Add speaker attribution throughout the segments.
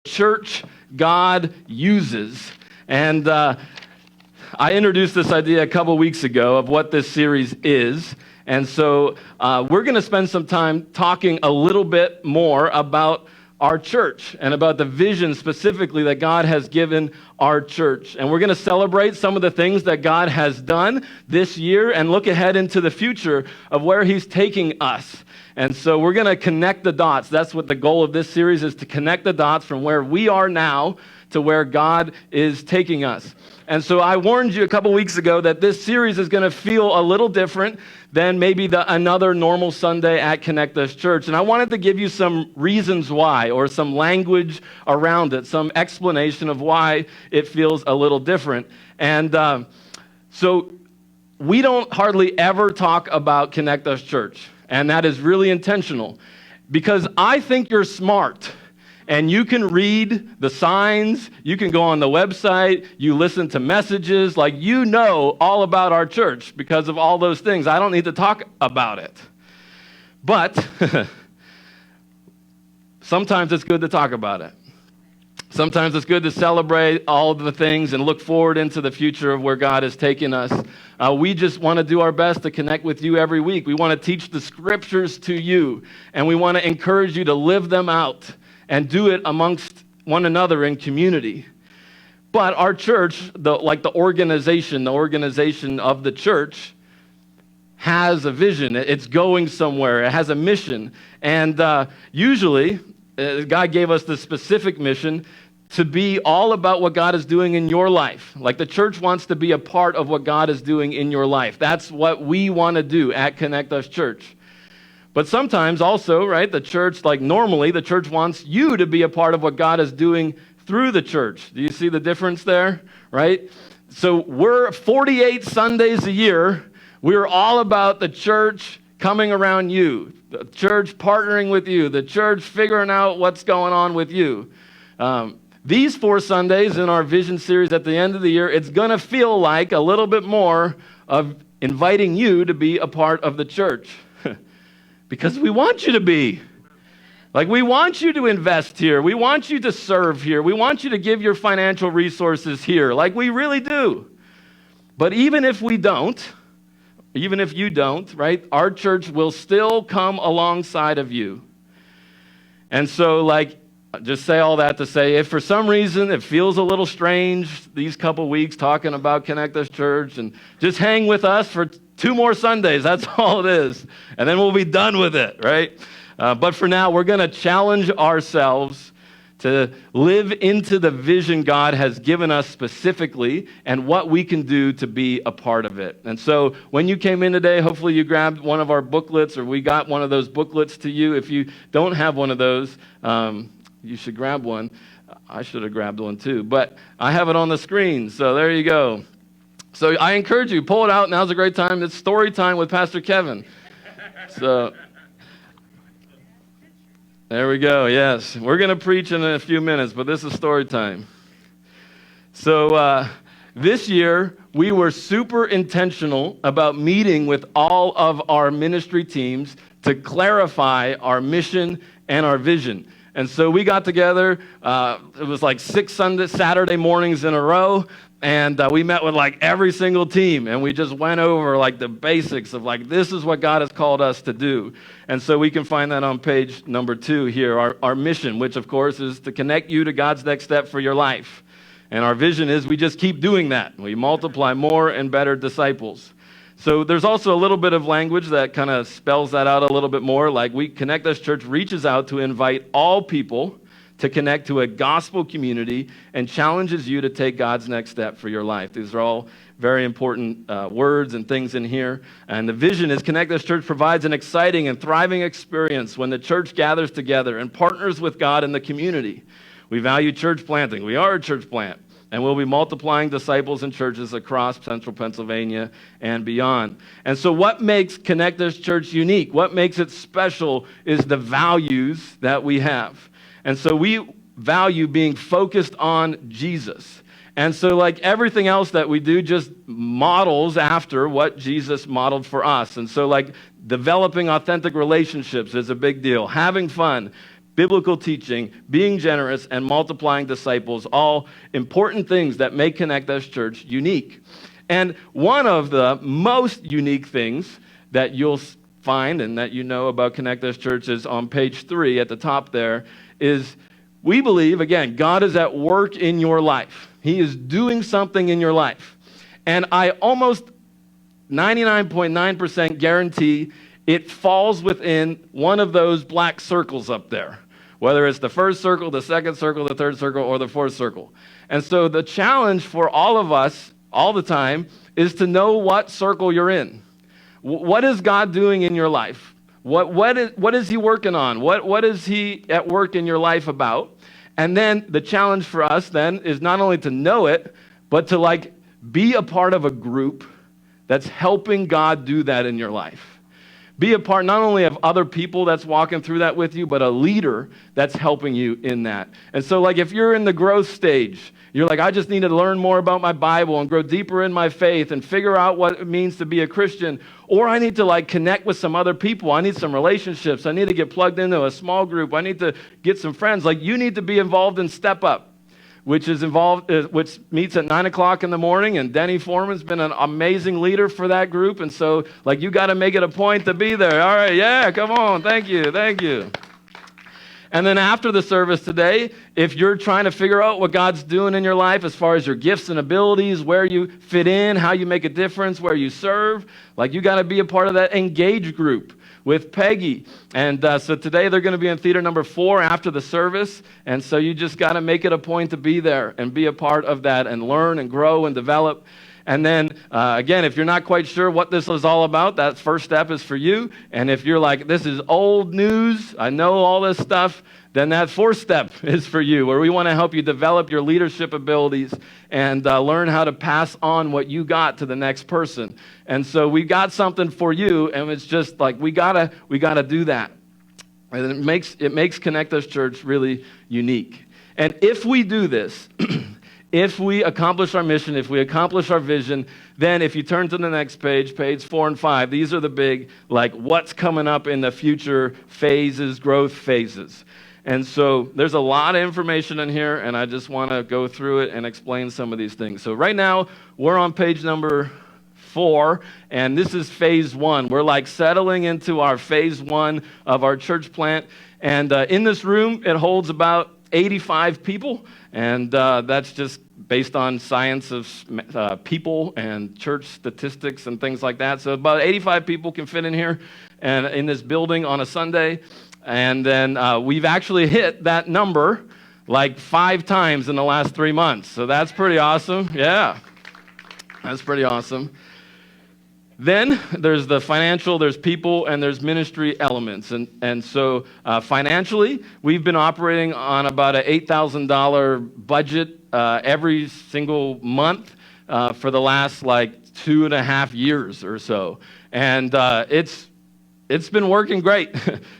Speaker 1: church God uses. And I introduced this idea a couple weeks ago of what this series is. And so we're going to spend some time talking a little bit more about our church and about the vision specifically that God has given our church. And we're going to celebrate some of the things that God has done this year and look ahead into the future of where He's taking us. And so we're going to connect the dots. That's what the goal of this series is, to connect the dots from where we are now to where God is taking us. And so I warned you a couple weeks ago that this series is going to feel a little different than maybe another normal Sunday at Connect Us Church. And I wanted to give you some reasons why, or some language around it, some explanation of why it feels a little different. And so we don't hardly ever talk about Connect Us Church. And that is really intentional, because I think you're smart. And you can read the signs, you can go on the website, you listen to messages, like you know all about our church because of all those things. I don't need to talk about it. But sometimes it's good to talk about it. Sometimes it's good to celebrate all of the things and look forward into the future of where God is taking us. We just want to do our best to connect with you every week. We want to teach the scriptures to you, and we want to encourage you to live them out and do it amongst one another in community. But our church, the organization of the church, has a vision. It's going somewhere. It has a mission. And usually, God gave us the specific mission to be all about what God is doing in your life. Like the church wants to be a part of what God is doing in your life. That's what we want to do at Connect Us Church. But sometimes also, right, the church, like normally, the church wants you to be a part of what God is doing through the church. Do you see the difference there, right? So we're 48 Sundays a year. We're all about the church coming around you, the church partnering with you, the church figuring out what's going on with you. These 4 Sundays in our vision series at the end of the year, it's going to feel like a little bit more of inviting you to be a part of the church. Because we want you to be. Like, we want you to invest here. We want you to serve here. We want you to give your financial resources here. Like, we really do. But even if we don't, even if you don't, right, our church will still come alongside of you. And so, like, just say all that to say, if for some reason it feels a little strange these couple weeks talking about Connect Us Church, and just hang with us for 2 more Sundays, that's all it is. And then we'll be done with it, right? But for now, we're going to challenge ourselves to live into the vision God has given us specifically and what we can do to be a part of it. And so when you came in today, hopefully you grabbed one of our booklets, or we got one of those booklets to you. If you don't have one of those, you should grab one. I should have grabbed one too, but I have it on the screen, so there you go. So I encourage you, pull it out. Now's a great time. It's story time with Pastor Kevin. So there we go. Yes, we're going to preach in a few minutes, but this is story time. So this year, we were super intentional about meeting with all of our ministry teams to clarify our mission and our vision. And so we got together. It was like 6 Saturday mornings in a row. And we met with like every single team, and we just went over like the basics of like, this is what God has called us to do. And so we can find that on page number 2 here, our mission, which of course is to connect you to God's next step for your life. And our vision is we just keep doing that. We multiply more and better disciples. So there's also a little bit of language that kind of spells that out a little bit more. Like, Connect Us Church reaches out to invite all people to connect to a gospel community and challenges you to take God's next step for your life. These are all very important words and things in here. And the vision is Connect Us Church provides an exciting and thriving experience when the church gathers together and partners with God in the community. We value church planting. We are a church plant. And we'll be multiplying disciples and churches across central Pennsylvania and beyond. And so what makes Connect Us Church unique, what makes it special, is the values that we have. And so we value being focused on Jesus. And so like everything else that we do just models after what Jesus modeled for us. And so like developing authentic relationships is a big deal. Having fun, biblical teaching, being generous, and multiplying disciples, all important things that make Connect Us Church unique. And one of the most unique things that you'll find and that you know about Connect Us Church is on page 3 at the top there is we believe, again, God is at work in your life. He is doing something in your life. And I almost 99.9% guarantee it falls within one of those black circles up there, whether it's the first circle, the second circle, the third circle, or the fourth circle. And so the challenge for all of us all the time is to know what circle you're in. What is God doing in your life? What is he working on? What is he at work in your life about? And then the challenge for us then is not only to know it, but to be a part of a group that's helping God do that in your life. Be a part not only of other people that's walking through that with you, but a leader that's helping you in that. And so if you're in the growth stage, you're like, I just need to learn more about my Bible and grow deeper in my faith and figure out what it means to be a Christian. Or I need to connect with some other people. I need some relationships. I need to get plugged into a small group. I need to get some friends. You need to be involved in Step Up, which meets at 9 o'clock in the morning, and Denny Foreman's been an amazing leader for that group, and so, you got to make it a point to be there. All right, yeah, come on, thank you. And then after the service today, if you're trying to figure out what God's doing in your life as far as your gifts and abilities, where you fit in, how you make a difference, where you serve, you got to be a part of that engage group with Peggy. And so today they're going to be in theater number 4 after the service. And so you just got to make it a point to be there and be a part of that and learn and grow and develop. And then, again, if you're not quite sure what this is all about, that first step is for you. And if you're like, this is old news, I know all this stuff, then that fourth step is for you, where we want to help you develop your leadership abilities and learn how to pass on what you got to the next person. And so we got something for you, and it's just we gotta do that. And it makes Connect Us Church really unique. And if we do this, if we accomplish our mission, if we accomplish our vision, then if you turn to the next page, page 4 and 5, these are the big, what's coming up in the future phases, growth phases. And so there's a lot of information in here, and I just want to go through it and explain some of these things. So right now, we're on page number 4, and this is phase 1. We're settling into our phase 1 of our church plant. And in this room, it holds about 85 people, and that's just based on science of people and church statistics and things like that. So about 85 people can fit in here and in this building on a Sunday. And then we've actually hit that number 5 times in the last 3 months. So that's pretty awesome. Yeah, that's pretty awesome. Then there's the financial, there's people, and there's ministry elements. And so financially, we've been operating on about an $8,000 budget every single month for the last 2.5 years or so. And it's been working great.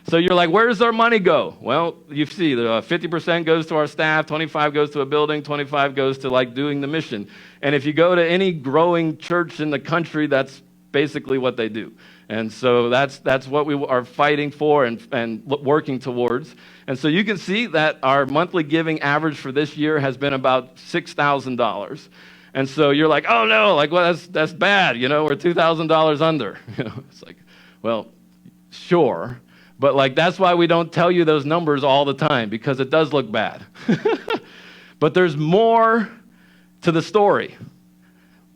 Speaker 1: So you're like, where does our money go? Well, you see, 50% goes to our staff, 25 goes to a building, 25 goes to doing the mission. And if you go to any growing church in the country, that's basically what they do. And so that's what we are fighting for and working towards. And so you can see that our monthly giving average for this year has been about $6,000. And so you're like, oh no, well, that's bad. We're $2,000 under. It's well, sure. But that's why we don't tell you those numbers all the time, because it does look bad. But there's more to the story.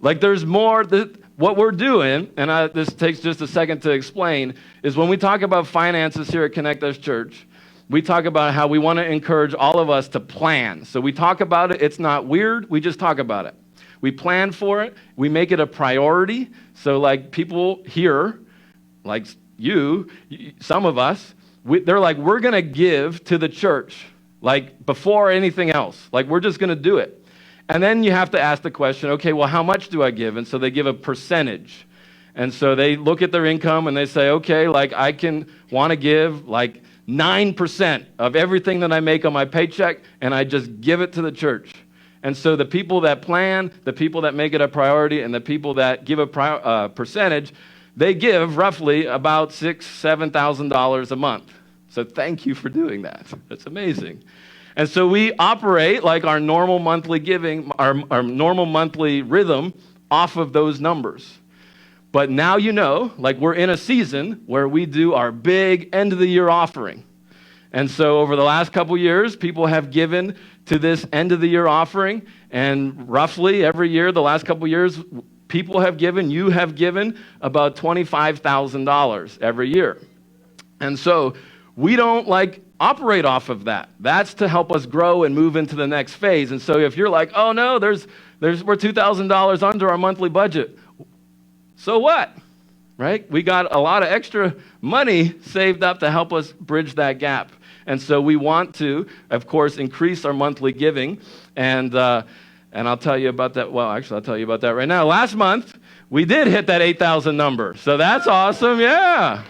Speaker 1: There's more. What we're doing, and this takes just a second to explain, is when we talk about finances here at Connect Us Church, we talk about how we want to encourage all of us to plan. So we talk about it. It's not weird. We just talk about it. We plan for it. We make it a priority. So people here, you, some of us, they're we're going to give to the church, before anything else. We're just going to do it. And then you have to ask the question, okay, well, how much do I give? And so they give a percentage. And so they look at their income and they say, okay, I want to give 9% of everything that I make on my paycheck, and I just give it to the church. And so the people that plan, the people that make it a priority, and the people that give a percentage, they give roughly about $6,000, $7,000 a month. So thank you for doing that. That's amazing. And so we operate like our normal monthly giving, our normal monthly rhythm off of those numbers. But now you know, like we're in a season where we do our big end of the year offering. And so over the last couple years, people have given to this end of the year offering. And roughly every year, the last couple years, people have given, you have given about $25,000 every year. And so we don't operate off of that. That's to help us grow and move into the next phase. And so if you're like, oh no, we're $2,000 under our monthly budget. So what? Right? We got a lot of extra money saved up to help us bridge that gap. And so we want to, of course, increase our monthly giving. And I'll tell you about that. Well, actually, I'll tell you about that right now. Last month, we did hit that 8,000 number. So that's awesome. Yeah.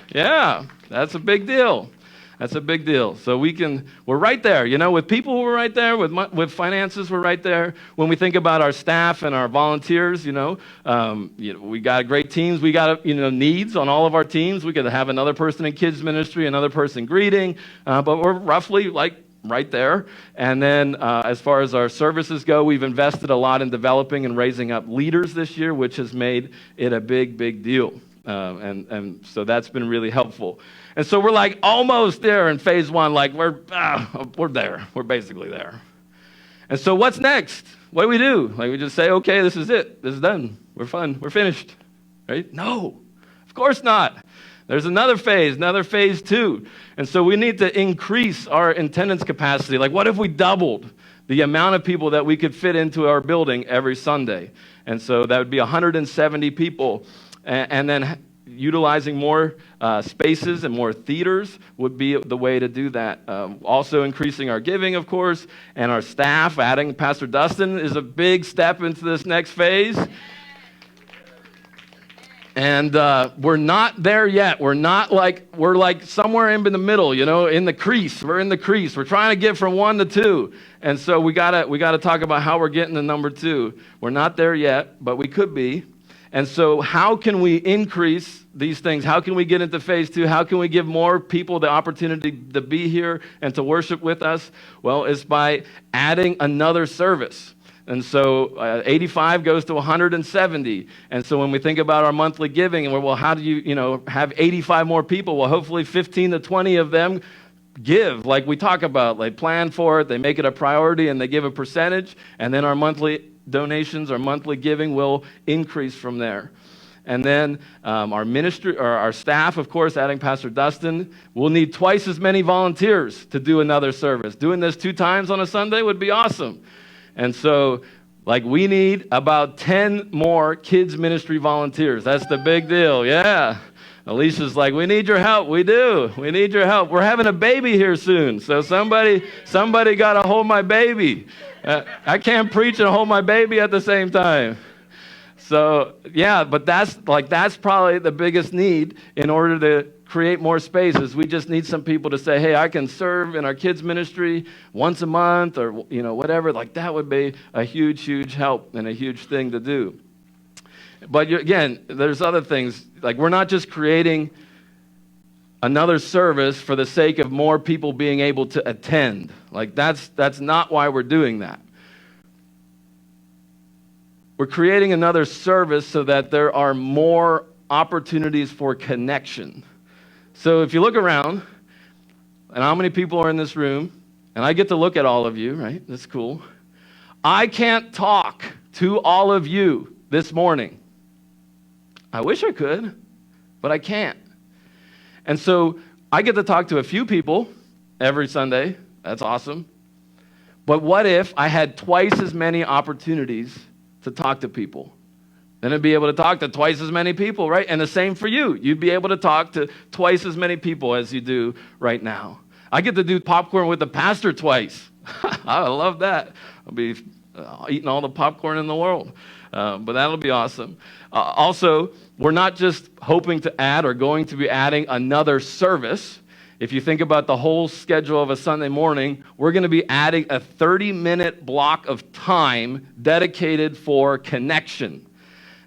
Speaker 1: That's a big deal. That's a big deal. So we're right there. With people, we're right there. With finances, we're right there. When we think about our staff and our volunteers, we got great teams. We got, needs on all of our teams. We could have another person in kids ministry, another person greeting, but we're roughly right there. And then as far as our services go, we've invested a lot in developing and raising up leaders this year, which has made it a big, big deal. And so that's been really helpful. And so we're almost there in phase one. We're there. We're basically there. And so what's next? What do we do? We just say, okay, this is it. This is done. We're fun. We're finished. Right? No, of course not. There's another phase 2. And so we need to increase our attendance capacity. What if we doubled the amount of people that we could fit into our building every Sunday? And so that would be 170 people. And then utilizing more spaces and more theaters would be the way to do that. Also increasing our giving, of course, and our staff. Adding Pastor Dustin is a big step into this next phase. And we're not there yet. We're somewhere in the middle, in the crease. We're in the crease. We're trying to get from 1 to 2. And so we gotta talk about how we're getting to number 2. We're not there yet, but we could be. And so how can we increase these things? How can we get into phase 2? How can we give more people the opportunity to be here and to worship with us? Well, it's by adding another service. And so 85 goes to 170. And so when we think about our monthly giving, and well, how do you have 85 more people? Well, hopefully 15 to 20 of them give, like we talk about. They plan for it, they make it a priority, and they give a percentage. And then our monthly donations, our monthly giving will increase from there. And then our ministry, or our staff, of course, adding Pastor Dustin, will need twice as many volunteers to do another service. Doing this 2 times on a Sunday would be awesome. And so, we need about 10 more kids ministry volunteers. That's the big deal, yeah. Alicia's we need your help. We do. We need your help. We're having a baby here soon. So somebody got to hold my baby. I can't preach and hold my baby at the same time. So, yeah, but that's probably the biggest need in order to create more spaces. We just need some people to say, hey, I can serve in our kids ministry once a month or, whatever. That would be a huge, huge help and a huge thing to do. But again, there's other things. We're not just creating another service for the sake of more people being able to attend. That's not why we're doing that. We're creating another service so that there are more opportunities for connection. So if you look around, and how many people are in this room, and I get to look at all of you, right? That's cool. I can't talk to all of you this morning. I wish I could, but I can't. And so I get to talk to a few people every Sunday. That's awesome. But what if I had twice as many opportunities to talk to people? Then I'd be able to talk to twice as many people, right? And the same for you. You'd be able to talk to twice as many people as you do right now. I get to do popcorn with the pastor twice. I love that. I'll be eating all the popcorn in the world. But that'll be awesome. Also, we're not just hoping to add or going to be adding another service. If you think about the whole schedule of a Sunday morning, we're going to be adding a 30-minute block of time dedicated for connection.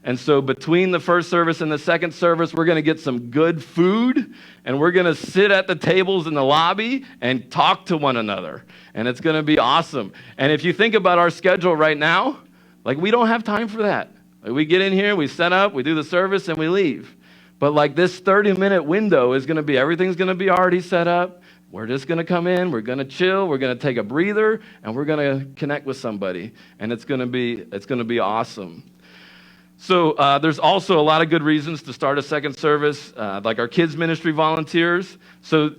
Speaker 1: And so between the first service and the second service, we're going to get some good food, and we're going to sit at the tables in the lobby and talk to one another. And it's going to be awesome. And if you think about our schedule right now, like, we don't have time for that. Like, we get in here, we set up, we do the service, and we leave. But like, this 30-minute window is going to be, everything's going to be already set up. We're just going to come in, we're going to chill, we're going to take a breather, and we're going to connect with somebody. And it's going to be awesome. So there's also a lot of good reasons to start a second service, like our kids ministry volunteers. So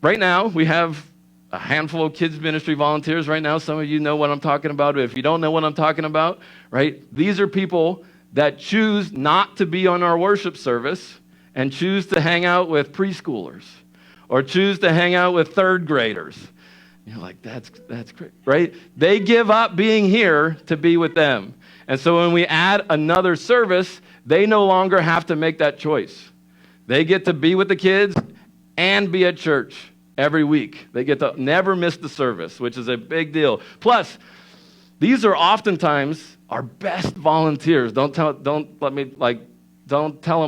Speaker 1: right now we have a handful of kids ministry volunteers right now. Some of you know what I'm talking about. But if you don't know what I'm talking about, right, these are people that choose not to be on our worship service and choose to hang out with preschoolers or choose to hang out with third graders. You're like, that's great, right? They give up being here to be with them. And so when we add another service, they no longer have to make that choice. They get to be with the kids and be at church every week. They get to never miss the service, which is a big deal. Plus, these are oftentimes our best volunteers. Don't tell them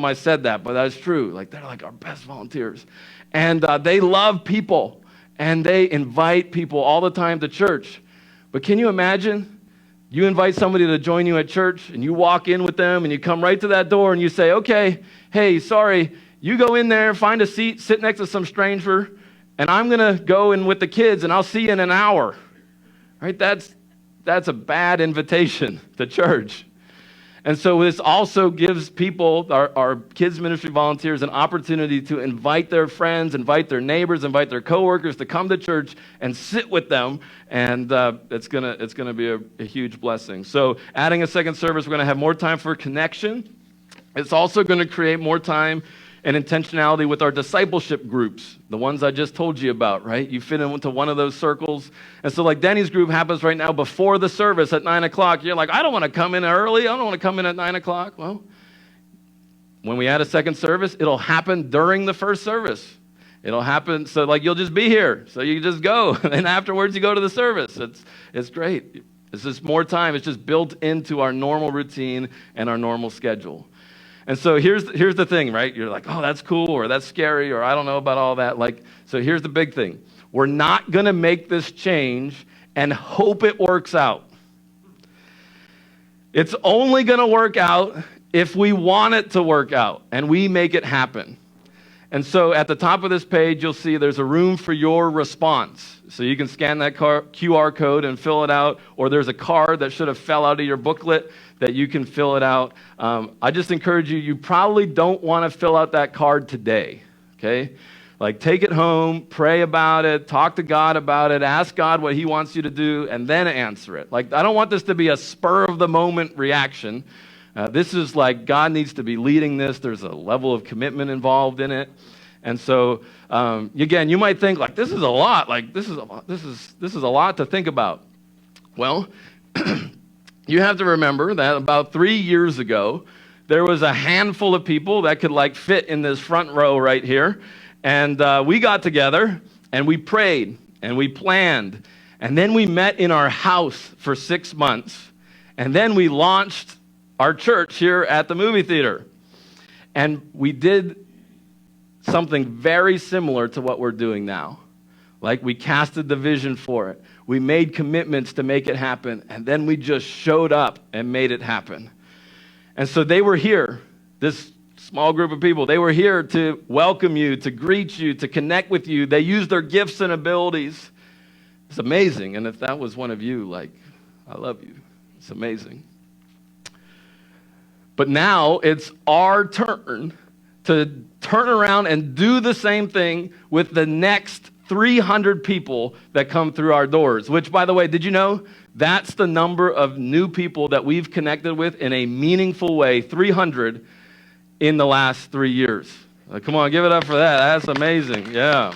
Speaker 1: I said that, but that's true. Like, they're like our best volunteers. And they love people, and they invite people all the time to church. But can you imagine? You invite somebody to join you at church, and you walk in with them, and you come right to that door, and you say, okay, hey, sorry, you go in there, find a seat, sit next to some stranger, and I'm going to go in with the kids, and I'll see you in an hour. Right? That's a bad invitation to church. And so this also gives people, our kids ministry volunteers, an opportunity to invite their friends, invite their neighbors, invite their coworkers to come to church and sit with them, and it's gonna be a huge blessing. So adding a second service, we're gonna have more time for connection. It's also gonna create more time and intentionality with our discipleship groups, the ones I just told you about, right? You fit into one of those circles. And so like Denny's group happens right now before the service at 9 o'clock. You're like, I don't want to come in early. I don't want to come in at 9 o'clock. Well, when we add a second service, it'll happen during the first service. It'll happen, so like you'll just be here. So you just go, and afterwards you go to the service. It's great. It's just more time. It's just built into our normal routine and our normal schedule. And so here's the thing, right? You're like, oh, that's cool, or that's scary, or I don't know about all that. Like, so here's the big thing. We're not going to make this change and hope it works out. It's only going to work out if we want it to work out, and we make it happen. And so at the top of this page, you'll see there's a room for your response. So you can scan that QR code and fill it out, or there's a card that should have fell out of your booklet that you can fill it out. I just encourage you probably don't want to fill out that card today, okay? Like, take it home, pray about it, talk to God about it, ask God what he wants you to do, and then answer it. Like, I don't want this to be a spur-of-the-moment reaction. This is like, God needs to be leading this. There's a level of commitment involved in it. And so, again, you might think, like, this is a lot. Like, this is a lot to think about. Well, you have to remember that about 3 years ago, there was a handful of people that could like fit in this front row right here. And we got together and we prayed and we planned. And then we met in our house for 6 months. And then we launched our church here at the movie theater. And we did something very similar to what we're doing now. Like, we casted the vision for it. We made commitments to make it happen, and then we just showed up and made it happen. And so they were here, this small group of people. They were here to welcome you, to greet you, to connect with you. They used their gifts and abilities. It's amazing. And if that was one of you, like, I love you. It's amazing. But now it's our turn to turn around and do the same thing with the next 300 people that come through our doors, which, by the way, did you know that's the number of new people that we've connected with in a meaningful way, 300 in the last 3 years. Come on, give it up for that. That's amazing. Yeah.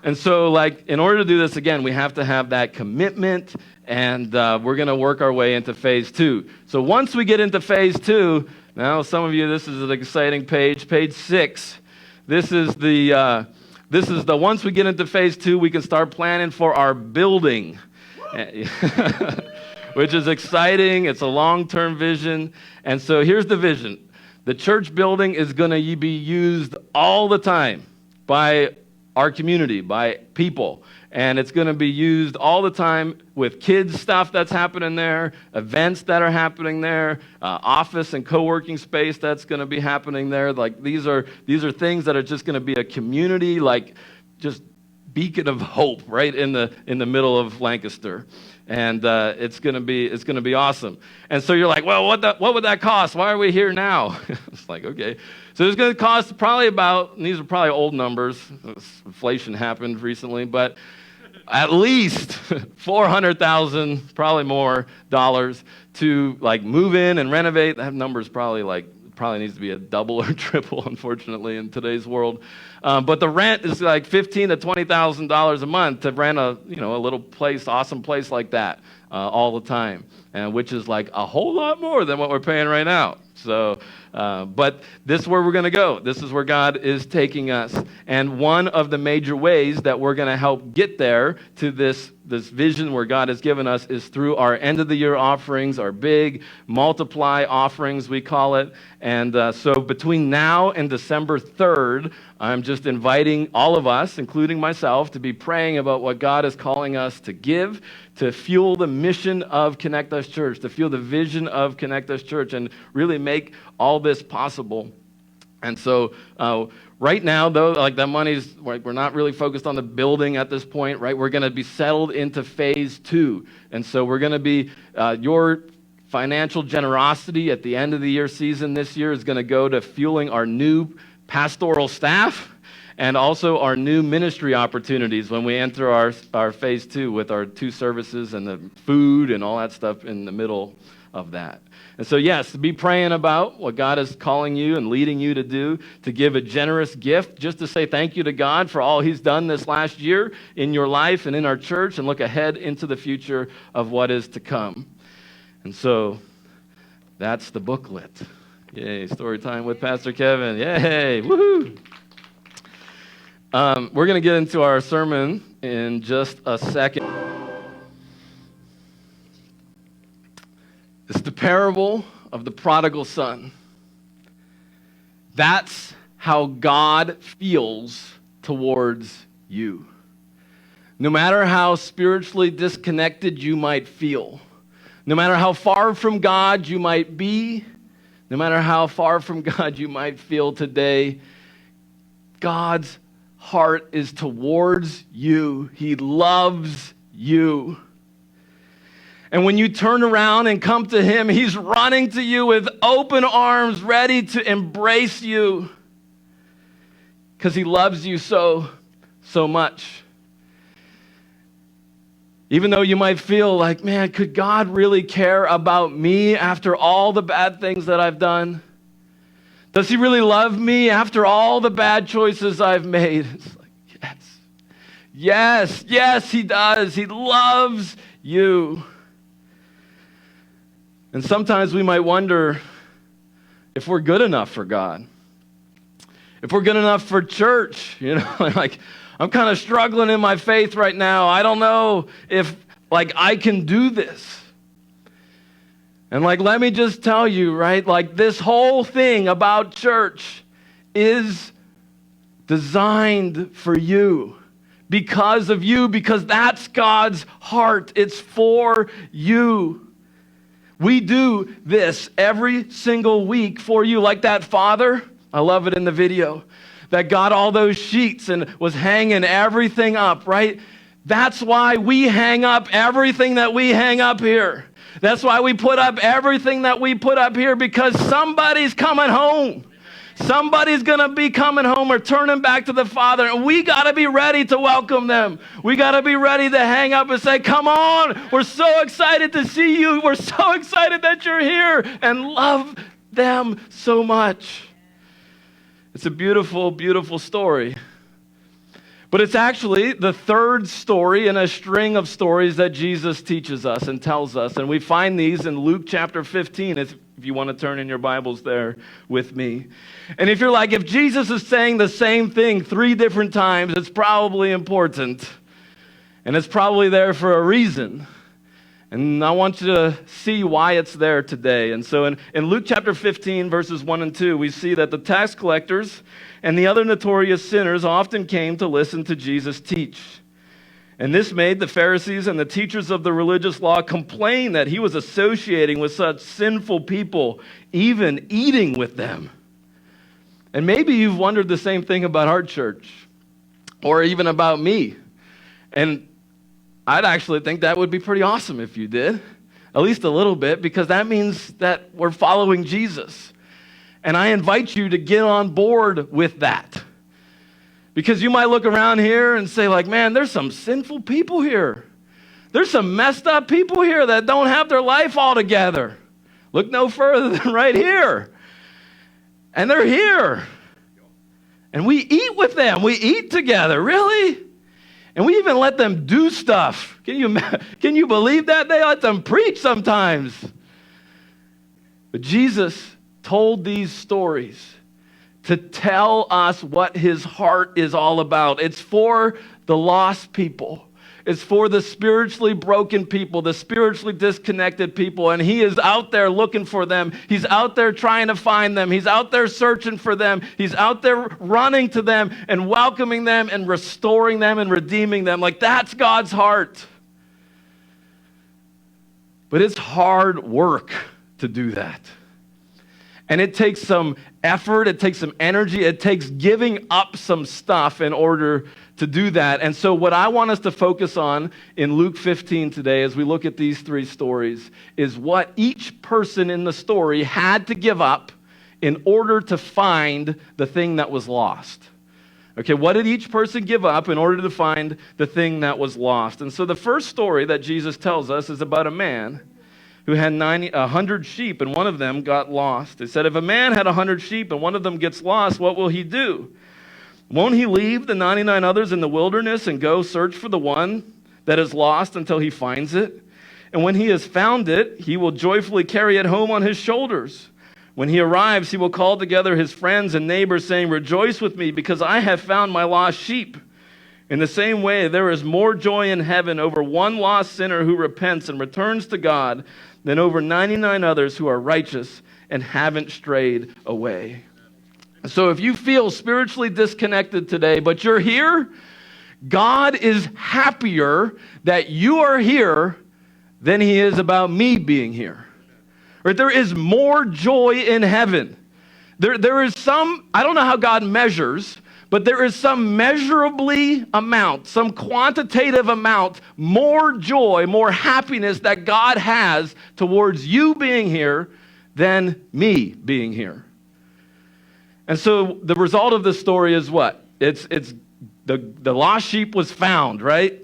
Speaker 1: And so, like, in order to do this, again, we have to have that commitment, and we're going to work our way into phase 2. So once we get into phase 2, now some of you, this is an exciting page 6. This is the once we get into phase 2, we can start planning for our building. which is exciting. It's a long-term vision. And so here's the vision. The church building is going to be used all the time by our community, by people. And it's going to be used all the time with kids stuff that's happening there, events that are happening there, office and co-working space that's going to be happening there. Like these are things that are just going to be a community, like just beacon of hope right in the middle of Lancaster. And it's going to be awesome. And so you're like, well, what would that cost? Why are we here now? It's like, okay. So it's going to cost probably about, and these are probably old numbers. Inflation happened recently, but at least $400,000, probably more dollars to like move in and renovate. That number's probably needs to be a double or triple, unfortunately, in today's world. But the rent is like $15,000 to $20,000 a month to rent a little place, awesome place like that all the time, and which is like a whole lot more than what we're paying right now. So, but this is where we're going to go. This is where God is taking us. And one of the major ways that we're going to help get there to this vision where God has given us is through our end-of-the-year offerings, our big multiply offerings, we call it. And so between now and December 3rd, I'm just inviting all of us, including myself, to be praying about what God is calling us to give, to fuel the mission of Connect Us Church, to fuel the vision of Connect Us Church, and really make all this possible. And so right now, though, like that money's, we're not really focused on the building at this point, right? We're going to be settled into phase 2. And so we're going to be, your financial generosity at the end of the year season this year is going to go to fueling our new pastoral staff and also our new ministry opportunities when we enter our phase 2 with our 2 services and the food and all that stuff in the middle of that. And so, yes, be praying about what God is calling you and leading you to do, to give a generous gift, just to say thank you to God for all He's done this last year in your life and in our church, and look ahead into the future of what is to come. And so, that's the booklet. Yay, story time with Pastor Kevin. Yay, woohoo! We're going to get into our sermon in just a second. It's the parable of the prodigal son. That's how God feels towards you. No matter how spiritually disconnected you might feel, no matter how far from God you might be, no matter how far from God you might feel today, God's heart is towards you. He loves you. And when you turn around and come to Him, He's running to you with open arms, ready to embrace you because He loves you so much. Even though you might feel like, man, could God really care about me after all the bad things that I've done? Does He really love me after all the bad choices I've made? It's like, yes, He does. He loves you. And sometimes we might wonder if we're good enough for God. If we're good enough for church, like, I'm kind of struggling in my faith right now. I don't know if, I can do this. And, let me just tell you, right, this whole thing about church is designed for you, because of you, because that's God's heart. It's for you. We do this every single week for you, like that father. I love it in the video that got all those sheets and was hanging everything up, right? That's why we hang up everything that we hang up here. That's why we put up everything that we put up here, because somebody's coming home. Somebody's going to be coming home or turning back to the Father, and we got to be ready to welcome them. We got to be ready to hang up and say, come on, we're so excited to see you. We're so excited that you're here, and love them so much. It's a beautiful, beautiful story. But it's actually the third story in a string of stories that Jesus teaches us and tells us. And we find these in Luke chapter 15, if you want to turn in your Bibles there with me. And if you're like, if Jesus is saying the same thing 3 different times, it's probably important. And it's probably there for a reason. And I want you to see why it's there today. And so in Luke chapter 15, verses 1 and 2, we see that the tax collectors and the other notorious sinners often came to listen to Jesus teach. And this made the Pharisees and the teachers of the religious law complain that he was associating with such sinful people, even eating with them. And maybe you've wondered the same thing about our church, or even about me. And I'd actually think that would be pretty awesome if you did, at least a little bit, because that means that we're following Jesus. And I invite you to get on board with that. Because you might look around here and say, like, man, there's some sinful people here. There's some messed up people here that don't have their life all together. Look no further than right here. And they're here. And we eat with them. We eat together. Really? And we even let them do stuff. Can you believe that? They let them preach sometimes. But Jesus told these stories to tell us what his heart is all about. It's for the lost people. It's for the spiritually broken people, the spiritually disconnected people. And he is out there looking for them. He's out there trying to find them. He's out there searching for them. He's out there running to them and welcoming them and restoring them and redeeming them. Like, that's God's heart. But it's hard work to do that. And it takes some effort, it takes some energy, it takes giving up some stuff in order to do that. And so what I want us to focus on in Luke 15 today as we look at these three stories is what each person in the story had to give up in order to find the thing that was lost. Okay, what did each person give up in order to find the thing that was lost? And so the first story that Jesus tells us is about a man who had 100 sheep, and one of them got lost. It said, if a man had 100 sheep and one of them gets lost, what will he do? Won't he leave the 99 others in the wilderness and go search for the one that is lost until he finds it? And when he has found it, he will joyfully carry it home on his shoulders. When he arrives, he will call together his friends and neighbors, saying, rejoice with me, because I have found my lost sheep. In the same way, there is more joy in heaven over one lost sinner who repents and returns to God than over 99 others who are righteous and haven't strayed away. So if you feel spiritually disconnected today, but you're here, God is happier that you are here than he is about me being here. Right? There is more joy in heaven. There is some, I don't know how God measures, but there is some measurably amount, some quantitative amount, more joy, more happiness that God has towards you being here than me being here. And so the result of this story is what? It's the lost sheep was found, right?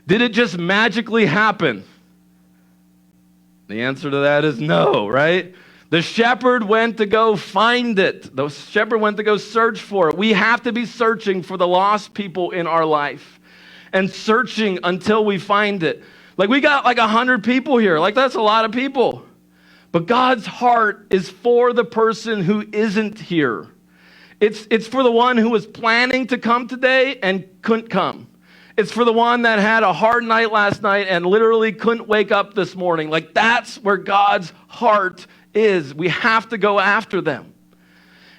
Speaker 1: Did it just magically happen? The answer to that is no, right? The shepherd went to go find it. The shepherd went to go search for it. We have to be searching for the lost people in our life and searching until we find it. Like, we got like 100 people here. Like, that's a lot of people. But God's heart is for the person who isn't here. It's for the one who was planning to come today and couldn't come. It's for the one that had a hard night last night and literally couldn't wake up this morning. Like, that's where God's heart is. We have to go after them.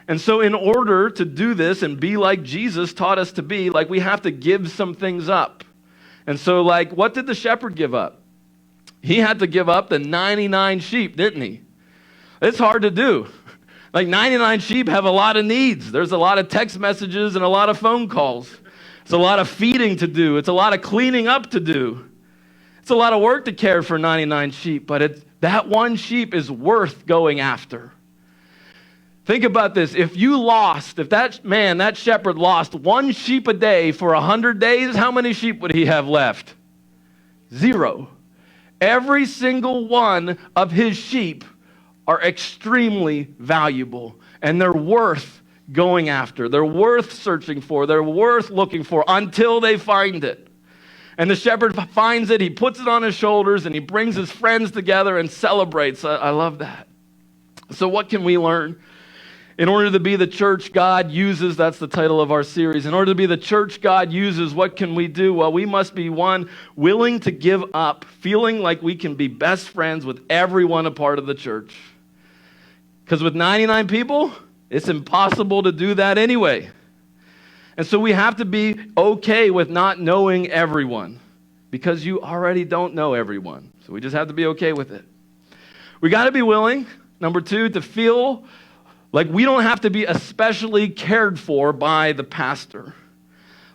Speaker 1: And so in order to do this and be like Jesus taught us to be, like, we have to give some things up. And so, like, what did the shepherd give up? He had to give up the 99 sheep, didn't he? It's hard to do. Like, 99 sheep have a lot of needs. There's a lot of text messages and a lot of phone calls. It's a lot of feeding to do. It's a lot of cleaning up to do. It's a lot of work to care for 99 sheep, but that one sheep is worth going after. Think about this. If that shepherd lost one sheep a day for 100 days, how many sheep would he have left? 0. Every single one of his sheep are extremely valuable, and they're worth going after. They're worth searching for. They're worth looking for until they find it. And the shepherd finds it, he puts it on his shoulders, and he brings his friends together and celebrates. I love that. So what can we learn? In order to be the church God uses, that's the title of our series. In order to be the church God uses, what can we do? Well, we must be, one, willing to give up, feeling like we can be best friends with everyone a part of the church. Because with 99 people, it's impossible to do that anyway. And so we have to be okay with not knowing everyone, because you already don't know everyone. So we just have to be okay with it. We got to be willing, number two, to feel like we don't have to be especially cared for by the pastor.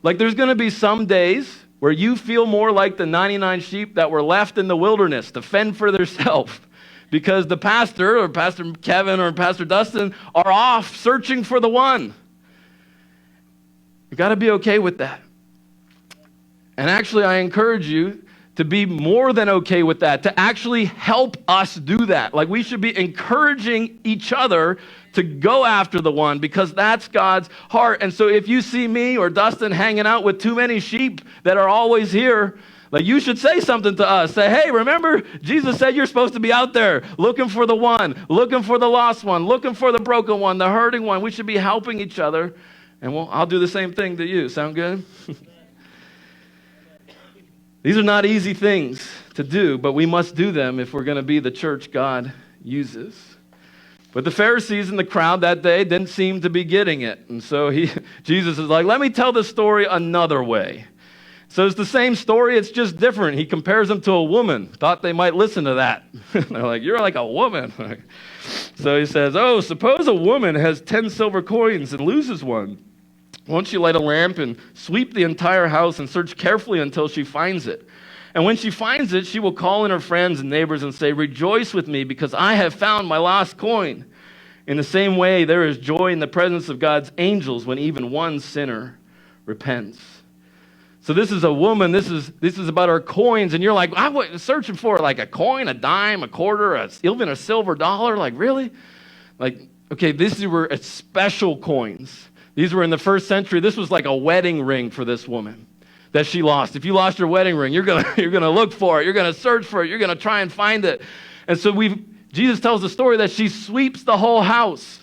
Speaker 1: Like there's going to be some days where you feel more like the 99 sheep that were left in the wilderness to fend for themselves, because the pastor or Pastor Kevin or Pastor Dustin are off searching for the one. You've got to be okay with that. And actually, I encourage you to be more than okay with that, to actually help us do that. Like we should be encouraging each other to go after the one, because that's God's heart. And so if you see me or Dustin hanging out with too many sheep that are always here, like you should say something to us. Say, hey, remember Jesus said you're supposed to be out there looking for the one, looking for the lost one, looking for the broken one, the hurting one. We should be helping each other. And well, I'll do the same thing to you. Sound good? These are not easy things to do, but we must do them if we're going to be the church God uses. But the Pharisees in the crowd that day didn't seem to be getting it. And so Jesus is like, let me tell the story another way. So it's the same story, it's just different. He compares them to a woman. Thought they might listen to that. They're like, you're like a woman. So he says, oh, suppose a woman has 10 silver coins and loses one. Won't she light a lamp and sweep the entire house and search carefully until she finds it? And when she finds it, she will call in her friends and neighbors and say, rejoice with me because I have found my lost coin. In the same way, there is joy in the presence of God's angels when even one sinner repents. So this is a woman, this is about her coins, and you're like, I was searching for like a coin, a dime, a quarter, even a silver dollar, like really? Like, okay, these were special coins. These were in the first century. This was like a wedding ring for this woman that she lost. If you lost your wedding ring, you're gonna look for it, you're gonna search for it, you're gonna try and find it. And so Jesus tells the story that she sweeps the whole house,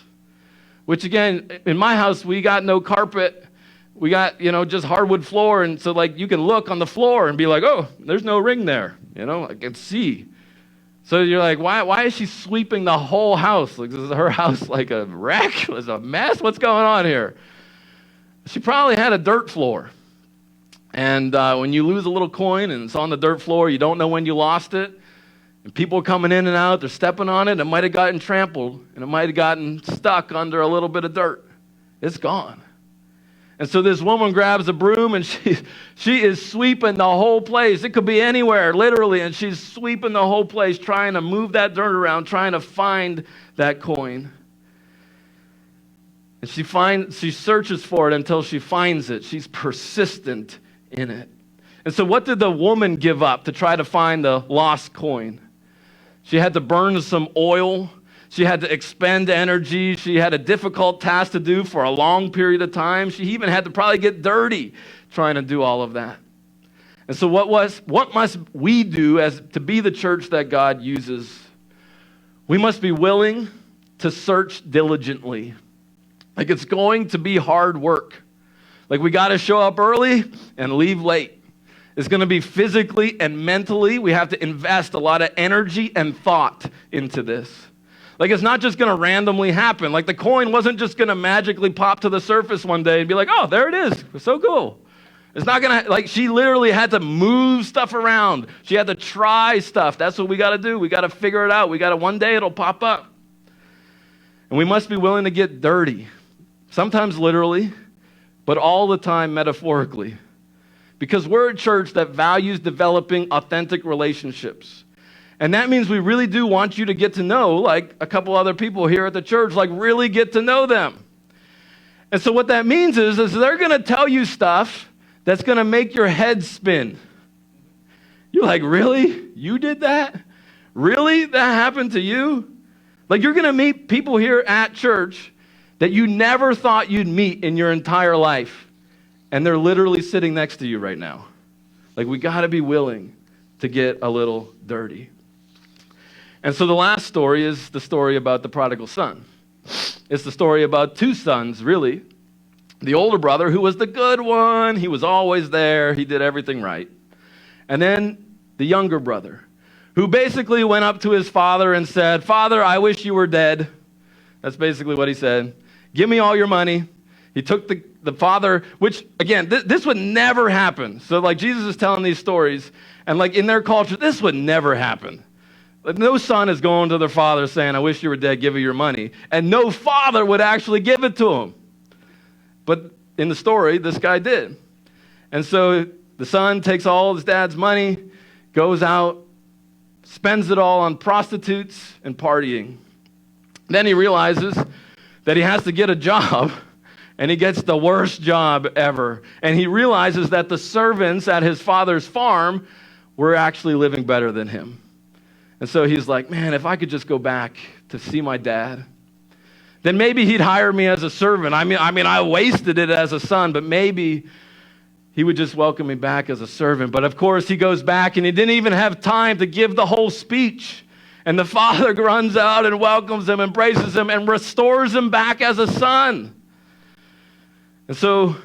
Speaker 1: which again, in my house, we got no carpet. We got, just hardwood floor. And so like you can look on the floor and be like, oh, there's no ring there. I can see. So you're like, why is she sweeping the whole house? Like, is her house like a wreck? Is a mess? What's going on here? She probably had a dirt floor. And when you lose a little coin and it's on the dirt floor, you don't know when you lost it. And people are coming in and out, they're stepping on it. It might have gotten trampled and it might have gotten stuck under a little bit of dirt. It's gone. And so this woman grabs a broom and she is sweeping the whole place. It could be anywhere, literally, and she's sweeping the whole place, trying to move that dirt around, trying to find that coin. And she searches for it until she finds it. She's persistent in it. And so what did the woman give up to try to find the lost coin? She had to burn some oil. She had to expend energy. She had a difficult task to do for a long period of time. She even had to probably get dirty trying to do all of that. And so what must we do as to be the church that God uses? We must be willing to search diligently. Like it's going to be hard work. Like we got to show up early and leave late. It's going to be physically and mentally. We have to invest a lot of energy and thought into this. Like it's not just going to randomly happen. Like the coin wasn't just going to magically pop to the surface one day and be like, oh, there it is. It's so cool. It's not going to, like she literally had to move stuff around. She had to try stuff. That's what we got to do. We got to figure it out. One day it'll pop up. And we must be willing to get dirty. Sometimes literally, but all the time metaphorically. Because we're a church that values developing authentic relationships. And that means we really do want you to get to know, like a couple other people here at the church, like really get to know them. And so what that means is they're going to tell you stuff that's going to make your head spin. You're like, really? You did that? Really? That happened to you? Like you're going to meet people here at church that you never thought you'd meet in your entire life. And they're literally sitting next to you right now. Like we got to be willing to get a little dirty. And so the last story is the story about the prodigal son. It's the story about two sons, really. The older brother, who was the good one, he was always there, he did everything right. And then the younger brother, who basically went up to his father and said, "Father, I wish you were dead." That's basically what he said. "Give me all your money." He took the father, which, again, this would never happen. So, like, Jesus is telling these stories, and, like, in their culture, this would never happen. Like, no son is going to their father saying, "I wish you were dead, give me your money." And no father would actually give it to him. But in the story, this guy did. And so the son takes all his dad's money, goes out, spends it all on prostitutes and partying. Then he realizes that he has to get a job, and he gets the worst job ever. And he realizes that the servants at his father's farm were actually living better than him. And so he's like, "Man, if I could just go back to see my dad, then maybe he'd hire me as a servant. I mean, I wasted it as a son, but maybe he would just welcome me back as a servant." But of course, he goes back, and he didn't even have time to give the whole speech. And the father runs out and welcomes him, embraces him, and restores him back as a son. And so,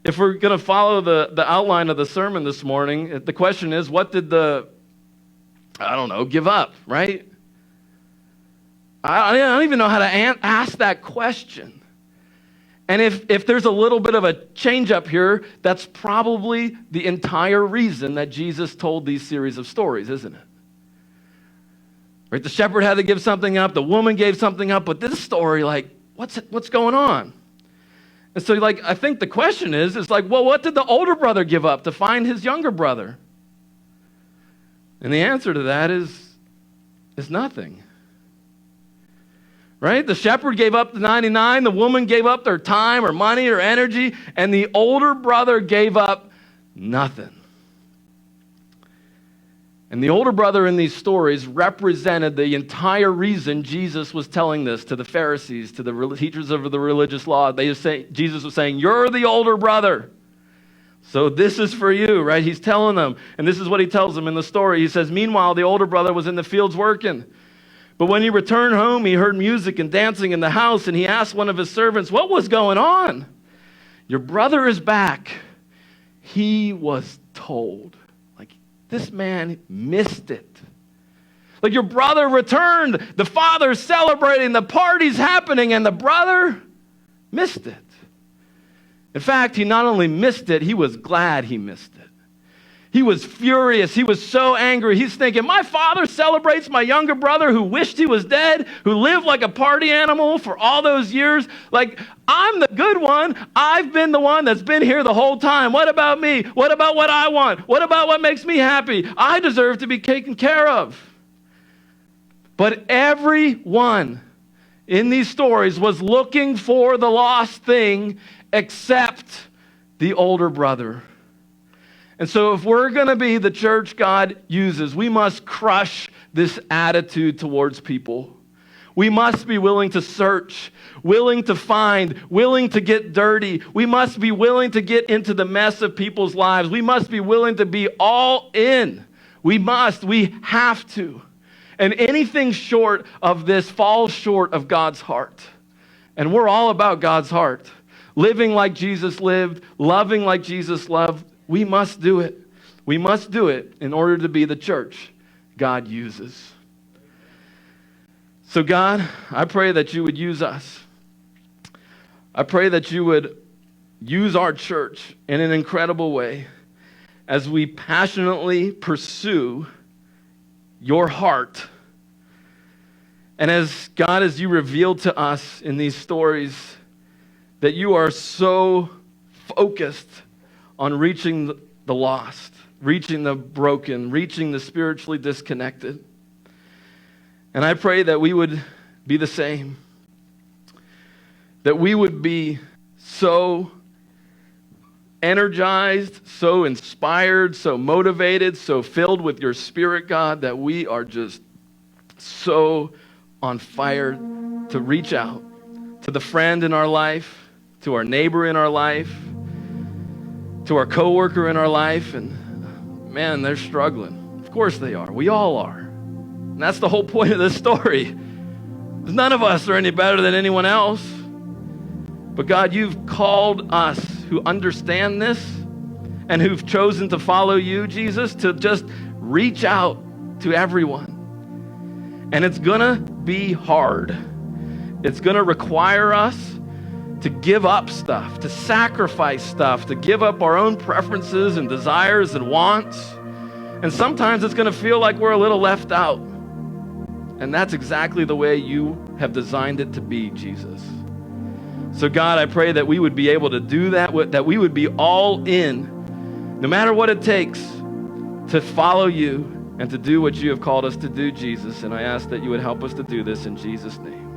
Speaker 1: if we're going to follow the outline of the sermon this morning, the question is, what did give up, right? I don't even know how to ask that question. And if there's a little bit of a change up here, that's probably the entire reason that Jesus told these series of stories, isn't it? Right? The shepherd had to give something up, the woman gave something up, but this story, like, what's going on? And so, like, I think the question is like, well, what did the older brother give up to find his younger brother? And the answer to that is nothing. Right? The shepherd gave up the 99, the woman gave up their time or money or energy, and the older brother gave up nothing. And the older brother in these stories represented the entire reason Jesus was telling this to the Pharisees, to the teachers of the religious law. Jesus was saying, "You're the older brother, so this is for you," right? He's telling them, and this is what he tells them in the story. He says, "Meanwhile, the older brother was in the fields working. But when he returned home, he heard music and dancing in the house, and he asked one of his servants, 'What was going on?' 'Your brother is back,' he was told." Like, this man missed it. Like, your brother returned, the father's celebrating, the party's happening, and the brother missed it. In fact, he not only missed it, he was glad he missed it. He was furious. He was so angry. He's thinking, my father celebrates my younger brother who wished he was dead, who lived like a party animal for all those years. Like, I'm the good one. I've been the one that's been here the whole time. What about me? What about what I want? What about what makes me happy? I deserve to be taken care of. But everyone in these stories was looking for the lost thing except the older brother. And so if we're going to be the church God uses, we must crush this attitude towards people. We must be willing to search, willing to find, willing to get dirty. We must be willing to get into the mess of people's lives. We must be willing to be all in. We have to. And anything short of this falls short of God's heart. And we're all about God's heart. Living like Jesus lived, loving like Jesus loved. We must do it. We must do it in order to be the church God uses. So God, I pray that you would use us. I pray that you would use our church in an incredible way as we passionately pursue your heart. And as God, as you revealed to us in these stories, that you are so focused on reaching the lost, reaching the broken, reaching the spiritually disconnected. And I pray that we would be the same. That we would be so energized, so inspired, so motivated, so filled with your Spirit, God, that we are just so on fire to reach out to the friend in our life, to our neighbor in our life, to our coworker in our life, and man, they're struggling. Of course they are. We all are. And that's the whole point of this story. None of us are any better than anyone else. But God, you've called us who understand this and who've chosen to follow you, Jesus, to just reach out to everyone. And it's gonna be hard. It's gonna require us to give up stuff, to sacrifice stuff, to give up our own preferences and desires and wants. And sometimes it's gonna feel like we're a little left out. And that's exactly the way you have designed it to be, Jesus. So God, I pray that we would be able to do that, that we would be all in, no matter what it takes, to follow you and to do what you have called us to do, Jesus. And I ask that you would help us to do this in Jesus' name.